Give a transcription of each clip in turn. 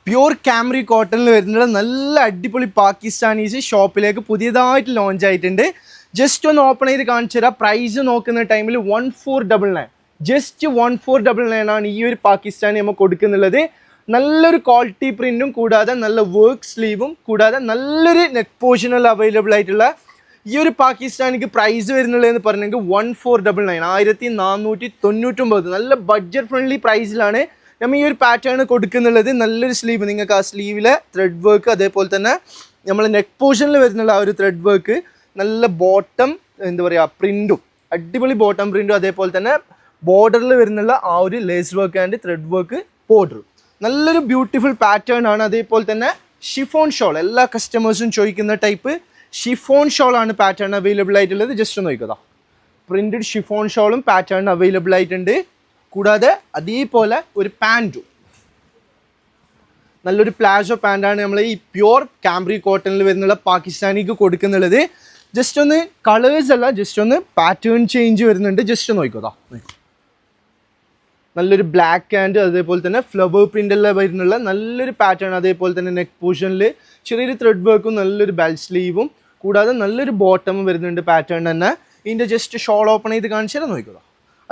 Pure Camry കോട്ടണിൽ വരുന്നത് നല്ല അടിപൊളി പാകിസ്ഥാനീസ് ഷോപ്പിലേക്ക് പുതിയതായിട്ട് ലോഞ്ച് ആയിട്ടുണ്ട്. ജസ്റ്റ് ഒന്ന് ഓപ്പൺ ചെയ്ത് കാണിച്ചു തരാം. പ്രൈസ് നോക്കുന്ന ടൈമിൽ 1499, ജസ്റ്റ് 1499 ആണ് ഈ ഒരു പാകിസ്ഥാനി നമ്മൾ കൊടുക്കുന്നുള്ളത്. നല്ലൊരു ക്വാളിറ്റി പ്രിൻറ്റും കൂടാതെ നല്ല വർക്ക് സ്ലീവും കൂടാതെ നല്ലൊരു നെക്ക് പോർഷനിൽ അവൈലബിൾ ആയിട്ടുള്ള ഈ ഒരു പാകിസ്ഥാനിക്ക് പ്രൈസ് വരുന്നുള്ളതെന്ന് പറഞ്ഞെങ്കിൽ 1499, 1499. നല്ല ബഡ്ജറ്റ് ഫ്രണ്ട്ലി പ്രൈസിലാണ് നമ്മൾ ഈ ഒരു പാറ്റേൺ കൊടുക്കുന്നുള്ളത്. നല്ലൊരു സ്ലീവ്, നിങ്ങൾക്ക് ആ സ്ലീവിലെ ത്രെഡ് വർക്ക്, അതേപോലെ തന്നെ നമ്മൾ നെക്ക് പോർഷനിൽ വരുന്നുള്ള ആ ഒരു ത്രെഡ് വർക്ക്, നല്ല ബോട്ടം എന്താ പറയുക പ്രിൻറ്റും, അടിപൊളി ബോട്ടം പ്രിൻറ്റും, അതേപോലെ തന്നെ ബോർഡറിൽ വരുന്നുള്ള ആ ഒരു lace work and thread work border, നല്ലൊരു ബ്യൂട്ടിഫുൾ പാറ്റേൺ ആണ്. അതേപോലെ തന്നെ ഷിഫോൺ ഷോൾ, എല്ലാ കസ്റ്റമേഴ്സും ചോദിക്കുന്ന ടൈപ്പ് ഷിഫോൺ ഷോളാണ് പാറ്റേൺ അവൈലബിൾ ആയിട്ടുള്ളത്. ജസ്റ്റ് ഒന്ന് നോക്കുക, പ്രിൻറ്റഡ് ഷിഫോൺ ഷോളും പാറ്റേൺ അവൈലബിൾ ആയിട്ടുണ്ട്. കൂടാതെ അതേപോലെ ഒരു പാൻറ്റും, നല്ലൊരു പ്ലാസോ പാൻറ്റാണ് നമ്മൾ ഈ പ്യുവർ കാംറി കോട്ടണിൽ വരുന്നുള്ള പാകിസ്ഥാനിക്ക് കൊടുക്കുന്നുള്ളത്. ജസ്റ്റ് ഒന്ന് കളേഴ്സ് അല്ല, ജസ്റ്റ് ഒന്ന് പാറ്റേൺ ചേഞ്ച് വരുന്നുണ്ട്. ജസ്റ്റ് നോക്കുക, നല്ലൊരു ബ്ലാക്ക് ആൻഡ് അതേപോലെ തന്നെ ഫ്ലവർ പ്രിൻ്റെല്ലാം വരുന്നുള്ള നല്ലൊരു പാറ്റേൺ. അതേപോലെ തന്നെ നെക്ക് പോർഷനിൽ ചെറിയൊരു ത്രെഡ് വർക്കും നല്ലൊരു ബെൽറ്റ് സ്ലീവും കൂടാതെ നല്ലൊരു ബോട്ടമും വരുന്നുണ്ട് പാറ്റേൺ തന്നെ. ഇതിൻ്റെ ജസ്റ്റ് ഷോൾ ഓപ്പൺ ചെയ്ത് കാണിച്ചാൽ നോക്കുക.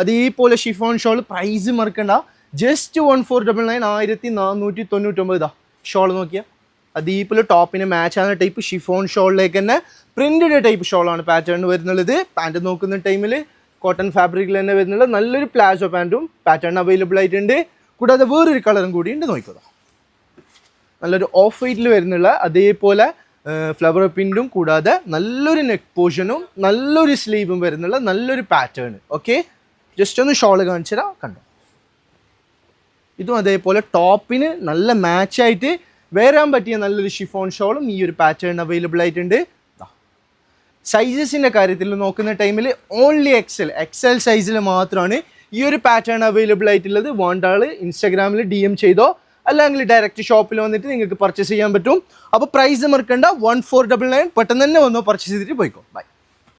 അതേപോലെ ഷിഫോൺ ഷോൾ പ്രൈസ് മറക്കണ്ട, ജസ്റ്റ് 1499, 1499. ഷോൾ നോക്കിയാൽ അതേപോലെ ടോപ്പിന് മാച്ച് ആകുന്ന ടൈപ്പ് ഷിഫോൺ ഷോളിലേക്ക് തന്നെ പ്രിൻറ്റഡ് ടൈപ്പ് ഷോളാണ് പാറ്റേൺ വരുന്നുള്ളത്. പാൻറ്റ് നോക്കുന്ന ടൈമിൽ കോട്ടൺ ഫാബ്രിക്കിൽ തന്നെ വരുന്നുള്ള നല്ലൊരു പ്ലാസോ പാൻറ്റും പാറ്റേൺ അവൈലബിൾ ആയിട്ടുണ്ട്. കൂടാതെ വേറൊരു കളറും കൂടി ഉണ്ട് നോക്കുക, നല്ലൊരു ഓഫ് വൈറ്റിൽ വരുന്നുള്ള അതേപോലെ ഫ്ലവർ പ്രിൻറ്റും കൂടാതെ നല്ലൊരു നെക്ക് പോർഷനും നല്ലൊരു സ്ലീവും വരുന്നുള്ള നല്ലൊരു പാറ്റേൺ. ഓക്കെ, ജസ്റ്റ് ഒന്ന് ഷോള് കാണിച്ചു തരാം, കണ്ടോ. ഇതും അതേപോലെ ടോപ്പിന് നല്ല മാച്ചായിട്ട് വരാൻ പറ്റിയ നല്ലൊരു ഷിഫോൺ ഷോളും ഈ ഒരു പാറ്റേൺ അവൈലബിൾ ആയിട്ടുണ്ട്. സൈസസിൻ്റെ കാര്യത്തിൽ നോക്കുന്ന ടൈമിൽ ഓൺലി എക്സൽ സൈസിൽ മാത്രമാണ് ഈ ഒരു പാറ്റേൺ അവൈലബിൾ ആയിട്ടുള്ളത്. വേണ്ട ആൾ ഇൻസ്റ്റാഗ്രാമിൽ DM ചെയ്തോ, അല്ലെങ്കിൽ ഡയറക്റ്റ് ഷോപ്പിൽ വന്നിട്ട് നിങ്ങൾക്ക് പർച്ചേസ് ചെയ്യാൻ പറ്റും. അപ്പോൾ പ്രൈസ് മറക്കണ്ട, 1499. പെട്ടെന്ന് തന്നെ വന്നോ, പർച്ചേസ് ചെയ്തിട്ട് പോയിക്കോ. ബൈ.